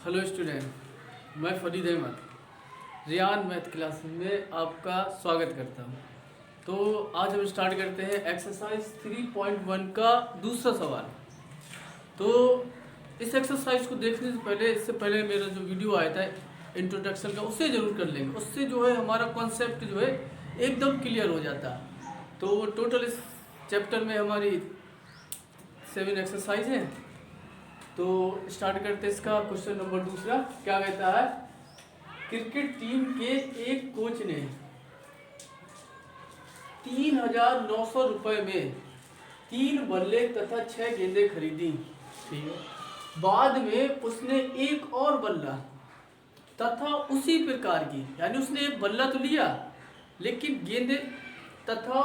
Hello student, मैं Farid Ahmad Riyan math class में आपका स्वागत करता हूं। तो आज हम स्टार्ट करते हैं एक्सरसाइज 3.1 का दूसरा सवाल। तो इस एक्सरसाइज को देखने से पहले, इससे पहले मेरा जो वीडियो आया था इंट्रोडक्शन का, उसे ज़रूर कर लेंगे। उससे जो है हमारा कॉन्सेप्ट जो है एकदम क्लियर हो जाता है। तो टोटल इस चैप्टर में हमारी 7 एक्सरसाइज हैं। तो स्टार्ट करते हैं इसका क्वेश्चन नंबर दूसरा। क्या कहता है, क्रिकेट टीम के एक कोच ने 3,900 रुपये में 3 बल्ले तथा 6 गेंदें खरीदी। ठीक है। बाद में उसने एक और बल्ला तथा उसी प्रकार की, यानी उसने एक बल्ला तो लिया लेकिन गेंदें तथा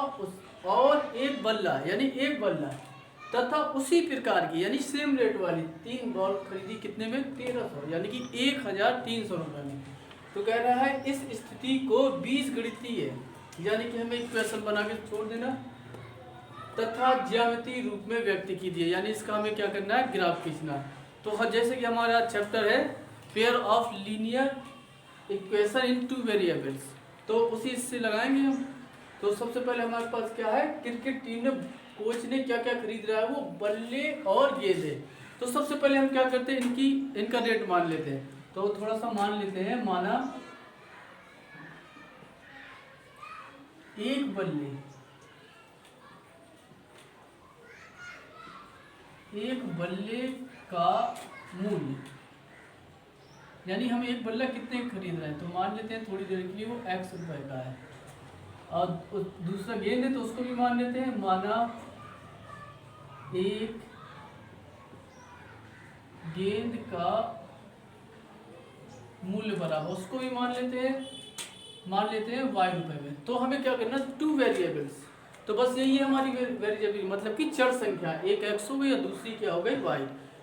और एक बल्ला, यानी एक बल्ला तथा उसी प्रकार की, यानी सेम रेट वाली 3 बॉल खरीदी। कितने में? 1300, यानी कि 1,300 रुपये में। तो कह रहा है इस स्थिति को बीजगणितीय, यानी कि हमें इक्वेशन बना के छोड़ देना, तथा ज्यामितीय रूप में व्यक्त कीजिए, यानी इसका हमें क्या करना है, ग्राफ खींचना। तो जैसे कि हमारा चैप्टर है pair of linear equation in 2 variables, तो उसी से लगाएंगे हम। तो सबसे पहले हमारे पास क्या है, क्रिकेट टीम ने, कोच ने क्या क्या खरीद रहा है, वो बल्ले और गेंदे। तो सबसे पहले हम क्या करते हैं, इनका रेट मान लेते हैं। तो थोड़ा सा मान लेते हैं, माना एक बल्ले, एक बल्ले का मूल्य, यानी हम एक बल्ला कितने खरीद रहे हैं, तो मान लेते हैं थोड़ी देर के लिए वो X रुपए का है। और दूसरा गेंद है तो उसको भी मान लेते हैं, माना एक गेंद का मूल्य बराबर, उसको भी मान लेते हैं Y रुपए में। तो हमें क्या करना, 2 वेरिएबल्स, तो बस यही है हमारी वेरिएबल, मतलब कि चर संख्या, एक x हो गई और दूसरी क्या हो गई y,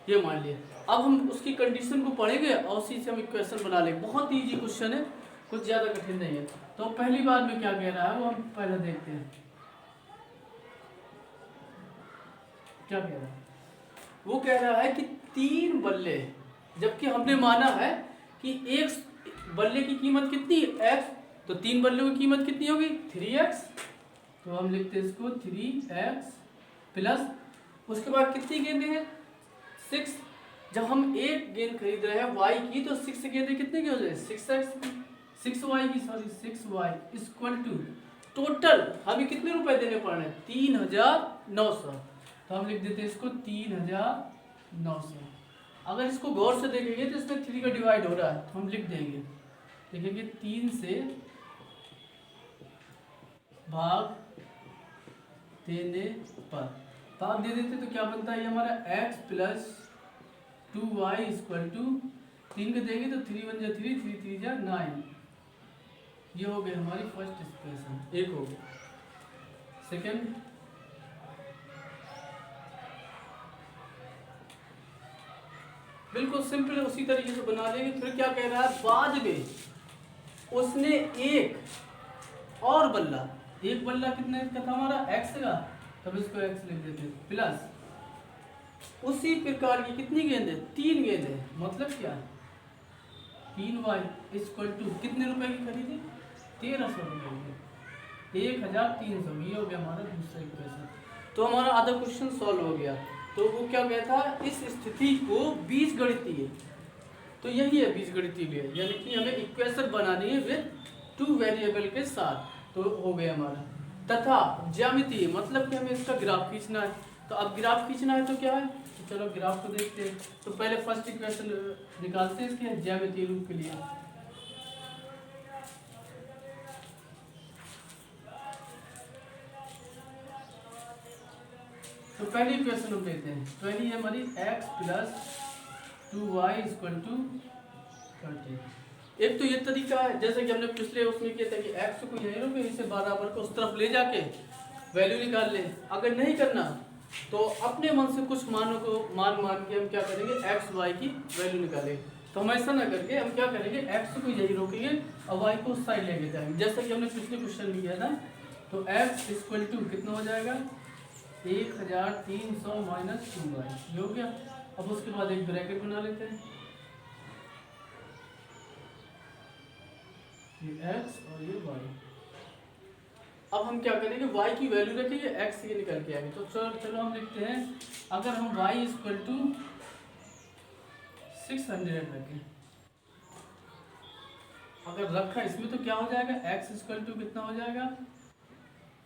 ये मान लिया। अब हम उसकी कंडीशन को पढ़ेंगे और उसी से हम इक्वेशन बना लेंगे। बहुत ईजी क्वेश्चन है, कुछ ज़्यादा कठिन नहीं है। तो पहली बार में क्या कह रहा है वो हम पहले देखते हैं। क्या कह रहा है, वो कह रहा है कि 3 बल्ले, जबकि हमने माना है कि एक बल्ले की कीमत कितनी है, x, तो 3 बल्लों की कीमत कितनी होगी, 3x। तो हम लिखते हैं इसको 3x प्लस, उसके बाद कितनी गेंदें हैं, 6। जब हम एक गेंद खरीद रहे हैं y की, तो 6 गेंदें कितने की हो जाए, 6y की, sorry 6y equal to total हमें कितने रुपए देने पड़ रहे हैं, 3,900। तो हम लिख देते हैं इसको 3,900। अगर इसको गौर से देखेंगे तो इसमें 3 का डिवाइड हो रहा है, तो हम लिख देंगे, देखेंगे 3 से भाग देने पर, भाग दे देते तो क्या बनता है, ये हमारा x plus 2y equal to 3 के देंगे तो 3 1 जा 3, 3 3 जा 9। ये हो गई हमारी फर्स्ट इक्वेशन, एक हो गया। सेकंड, बिल्कुल सिंपल उसी तरीके से बना लेंगे। फिर क्या कह रहा है, बाद में उसने एक और बल्ला, एक बल्ला कितने का था हमारा, x का, तब इसको x लिख देते हैं, प्लस उसी प्रकार की कितनी गेंदें, 3 गेंदें, मतलब क्या, 3y इक्वल टू कितने रुपए की खरीदी, 1300 रुपए की, 1,300। ये हो गया हमारा दूसरा इक्वेशन। तो हमारा आधा क्वेश्चन सॉल्व हो गया। तो वो क्या कहता है, इस स्थिति को बीजगणितीय, तो यही है बीजगणितीय, यानी कि हमें इक्वेशन बनानी है विद 2 वेरिएबल के साथ। तो हो गया हमारा, तथा ज्यामितीय, मतलब कि हमें इसका ग्राफ खींचना है। तो अब ग्राफ खींचना है तो क्या है, तो चलो ग्राफ को देखते हैं। तो पहले फर्स्ट इक्वेशन निकालते हैं इसके ज्यामितीय रूप के लिए। तो पहली इक्वेशन हम लेते हैं, पहली है हमारी x plus 2y equal to 30। एक तो ये तरीका है, जैसे कि हमने पिछले उसमें किया था कि x को यहीं रोके, इसे बराबर को उस तरफ ले जाके वैल्यू निकाल लें। अगर नहीं करना तो अपने मन से कुछ मानों को मान के हम क्या करेंगे, x y की वैल्यू निकालेंगे। तो हम ऐसा ना करके हम क्या करेंगे, x को यहीं रोकेंगे और y को उस साइड लेके जाएंगे, जैसा कि हमने पिछले क्वेश्चन में किया था। तो x इक्वल टू कितना हो जाएगा, 1,300 माइनस 2y, ये हो गया। अब उसके बाद एक ब्रैकेट बना लेते हैं, ये x और ये y। अब हम क्या करेंगे, y की वैल्यू रखेंगे, x के निकल के आएंगे। तो चलो हम लिखते हैं, अगर हम y इक्वल टू 600 रखें, अगर रखा इसमें तो क्या हो जाएगा, x इक्वल टू कितना हो जाएगा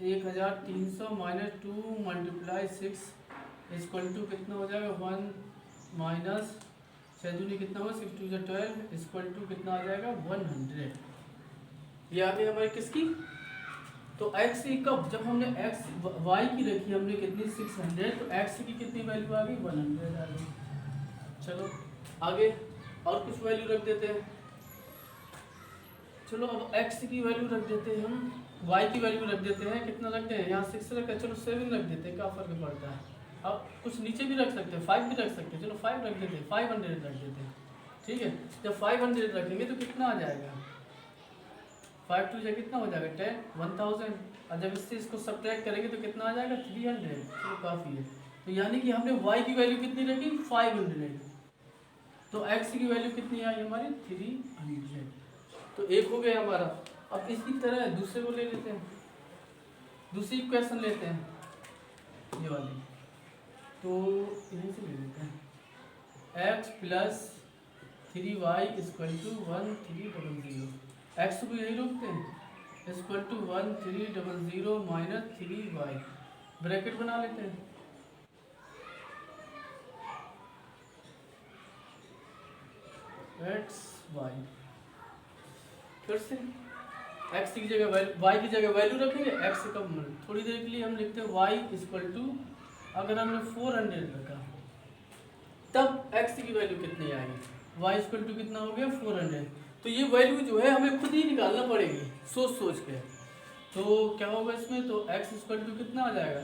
1300 माइनस 2 मल्टीप्लाई 6 इक्वल टू कितना हो जाएगा 1 माइनस 6 दूनी कितना होगा 6 2 12 इक्वल टू कितना आ जाएगा 100। ये आ गई हमारी किसकी, तो x की कब, जब हमने x y की रखी हमने कितनी 600, तो x की कितनी वैल्यू आ गई 100 आ गई। चलो आगे और कुछ वैल्यू रख देते हैं। चलो अब x की वैल्यू रख देते हैं हम, y की वैल्यू रख देते हैं, कितना रखते हैं यहाँ 6 रखा, चलो 7 रख देते हैं, क्या फर्क पड़ता है। अब कुछ नीचे भी रख सकते हैं, 5 भी रख सकते हैं, चलो 5 रख देते हैं, 500 रख देते हैं। ठीक है, जब 500 रखेंगे तो कितना आ जाएगा, 5 टू कितना हो जाएगा 10 1000, और जब इससे इसको सब्ट्रैक्ट करेंगे तो कितना आ जाएगा 300। चलो काफ़ी है। तो यानी कि हमने y की वैल्यू कितनी रखी 500, तो x की वैल्यू कितनी आई हमारी 300। तो एक हो गया हमारा। अब इसी तरह दूसरे को ले लेते हैं, दूसरी क्वेश्चन लेते हैं ये वाली, तो यहीं से ले लेते हैं, x plus 3y equal to 1300, x को यही रोकते हैं, equal to 1300 minus 3y, bracket बना लेते हैं, x y, फिर से x की जगह y की जगह वैल्यू रखेंगे, x का थोड़ी देर के लिए हम लिखते हैं y इक्वल टू, अगर हमने 400 रखा तब x की वैल्यू कितनी आएगी, y इक्वल टू कितना हो गया 400। तो ये वैल्यू जो है हमें खुद ही निकालना पड़ेगी सोच सोच के। तो क्या होगा इसमें, तो x इक्वल टू कितना आ जाएगा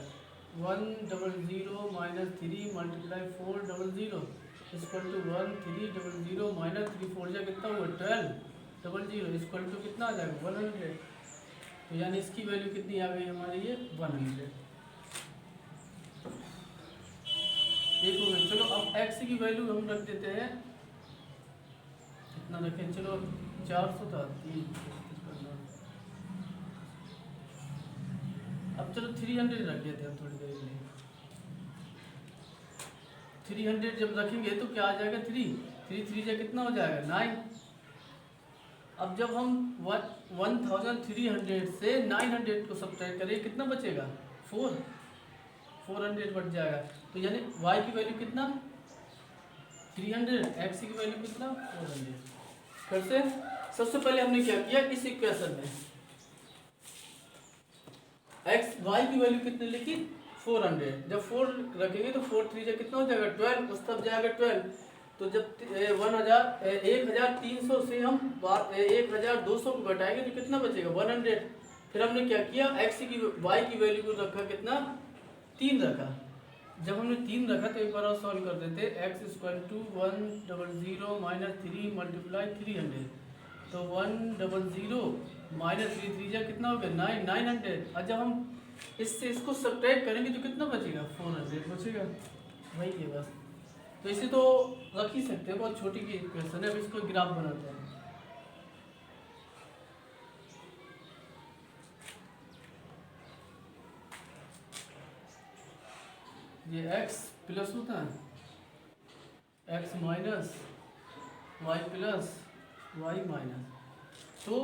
100 minus 3 multiply 400 equal to 1300 minus 3 4 जा कितना हुआ 1200 इक्वल टू कितना आ जाएगा 100। तो यानी इसकी वैल्यू कितनी आ गई हमारी ये 100। एक हो गई। चलो अब x की वैल्यू हम रख देते हैं, कितना रखें, चलो 400 था 3, अब चलो 300 रख देते हैं थोड़ी देर के लिए। 300 जब रखेंगे तो क्या आ जाएगा 3 से कितना हो जाएगा 9। अब जब हम 1300 से 900 को सब्ट्रैक्ट करें कितना बचेगा 400 बच जाएगा। तो यानी y की वैल्यू कितना 300, x की वैल्यू कितना 400। फिर से सबसे पहले हमने क्या किया, इस इक्वेशन में x y की वैल्यू कितनी लिखी 400, जब 4 रखेंगे तो 4 3 से कितना हो जाएगा 12, उस तब जाएगा 12। तो जब 1300 से हम 1200 को घटाएंगे तो कितना बचेगा 100। फिर हमने क्या किया, x की y की वैल्यू को रखा कितना 3 रखा। जब हमने 3 रखा तो एक बार और सॉल्व कर देते, x equal to 100 minus 3 multiply 300, तो 100 माइनस 3 3 जा कितना हो गया 900। और जब हम इससे इसको सब्ट्रैक्ट करेंगे तो कितना बचेगा 400 बचेगा, वही है बस। तो इसे तो रख ही सकते हैं, बहुत छोटी की क्वेश्चन है। अब इसको ग्राफ बनाते हैं। ये x प्लस होता है x minus y plus y minus, तो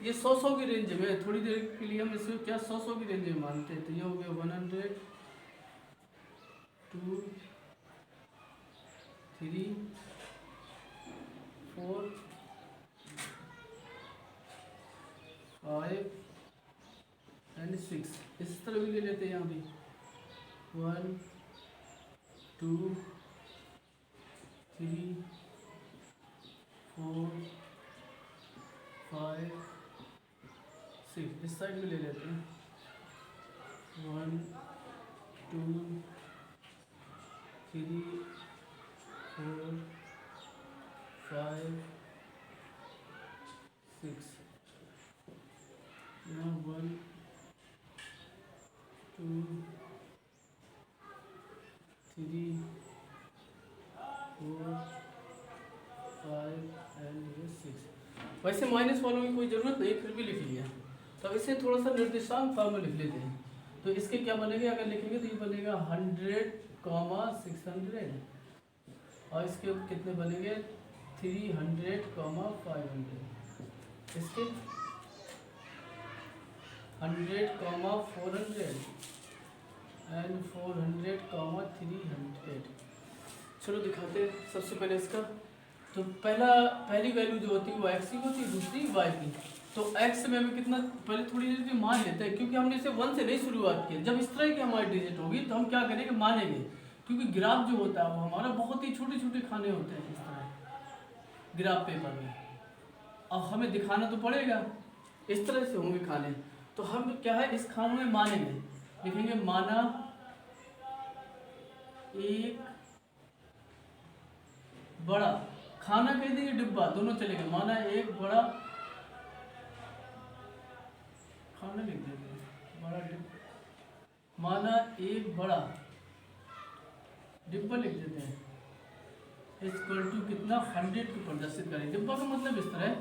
ये 100 की रेंज में, थोड़ी देर के लिए हम इसको क्या 100 की रेंज में मानते हैं। तो ये हो गया 100 2 3 4 5 एंड 6, इस तरह भी ले लेते हैं यहाँ भी 1 2 3 4 5 6, इस साइड में ले लेते हैं 1 2 3 4 5 6, यहाँ 1 2 3 4 5 एंड 6। वैसे माइनस वालों की कोई ज़रूरत नहीं, फिर भी लिख लिया। तो इसे थोड़ा सा निर्देशांक फॉर्म में लिख लेते हैं। तो इसके क्या बनेंगे, अगर लिखेंगे तो ये बनेगा 100,600, और इसके कितने बनेंगे 300,500, इसके 100,400 एंड 400,300। चलो दिखाते हैं। सबसे पहले इसका तो पहली वैल्यू जो होती है वो x की होती है, दूसरी y की। तो x में हमें कितना, पहले थोड़ी देर के मान लेते हैं, क्योंकि हमने इसे 1 से नहीं शुरुआत की। जब इस तरह की हमारी डिजिट होगी तो हम क्या करेंगे, मानेंगे, क्योंकि ग्राफ जो होता है वो हमारा बहुत ही छोटे छोटे खाने होते हैं इस तरह ग्राफ पेपर में। अब हमें दिखाना तो पड़ेगा, इस तरह से होंगे खाने। तो हम क्या है, इस खानों में मानेंगे, लिखेंगे माना एक बड़ा खाना, कह देंगे डिब्बा, दोनों चलेगा। माना एक बड़ा खाना लिख देते हैं, बड़ा डिब्बा। माना एक बड़ा डिब्बा लिख देते हैं, इक्वल टू कितना 100 को प्रदर्शित करें। डिब्बा का मतलब इस तरह है,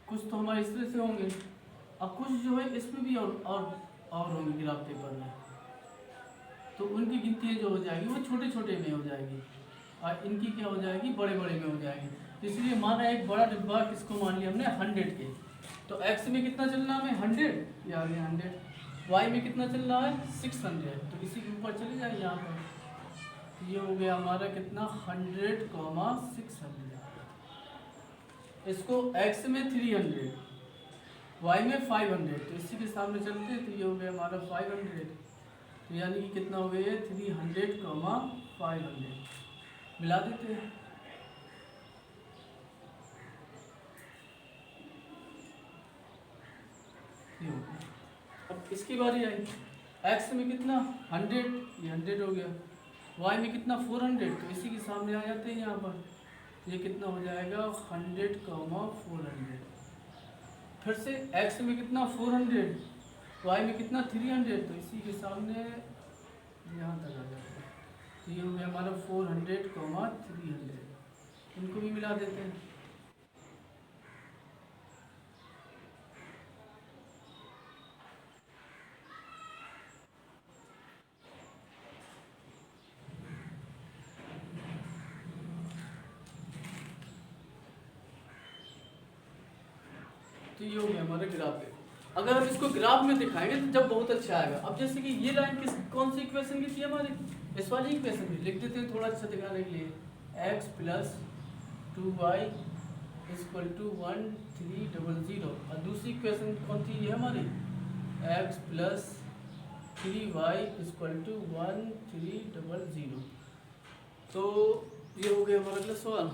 कुछ तो हमारे इस तरह से होंगे, अब कुछ जो है इसमें भी और होंगे ग्राफ पेपर में। तो उनकी गिनती जो हो जाएगी वो छोटे छोटे में हो जाएगी, और इनकी क्या हो जाएगी, बड़े बड़े में हो जाएगी। तो इसलिए माना एक बड़ा डिब्बा, किसको मान लिया हमने 100 के। तो x में कितना चलना है, 100, ये आ गया 100। y में कितना चलना है 600, तो इसी के ऊपर चले जाए यहाँ पर। ये हो गया हमारा कितना 100,600। इसको x में 300, y में 500, तो इसी के सामने चलते हैं। तो ये हो गया हमारा 500, तो यानी कि कितना हो गया 300,500, मिला देते हैं। अब इसकी बारी आई, x में कितना 100, ये 100 हो गया। y में कितना 400, तो इसी के सामने आ जाते हैं यहाँ पर। ये कितना हो जाएगा 100,400। फिर से x में कितना 400, y में कितना 300, तो इसी के सामने यहाँ तक आ जाता है। तो ये हो गया हमारा 400,300, इनको भी मिला देते हैं। तो ये हो गया हमारा ग्राफ है। अगर हम इसको ग्राफ में दिखाएंगे तो जब बहुत अच्छा आएगा। अब जैसे कि ये लाइन कौन सी इक्वेशन की थी हमारी, इस वाली इक्वेशन की, लिख देते हैं थोड़ा अच्छा दिखाने के लिए। x + 2y = 1300, और दूसरी इक्वेशन कौन थी, ये हमारी x + 3y = 1300। तो ये हो गया हमारा अगला सवाल।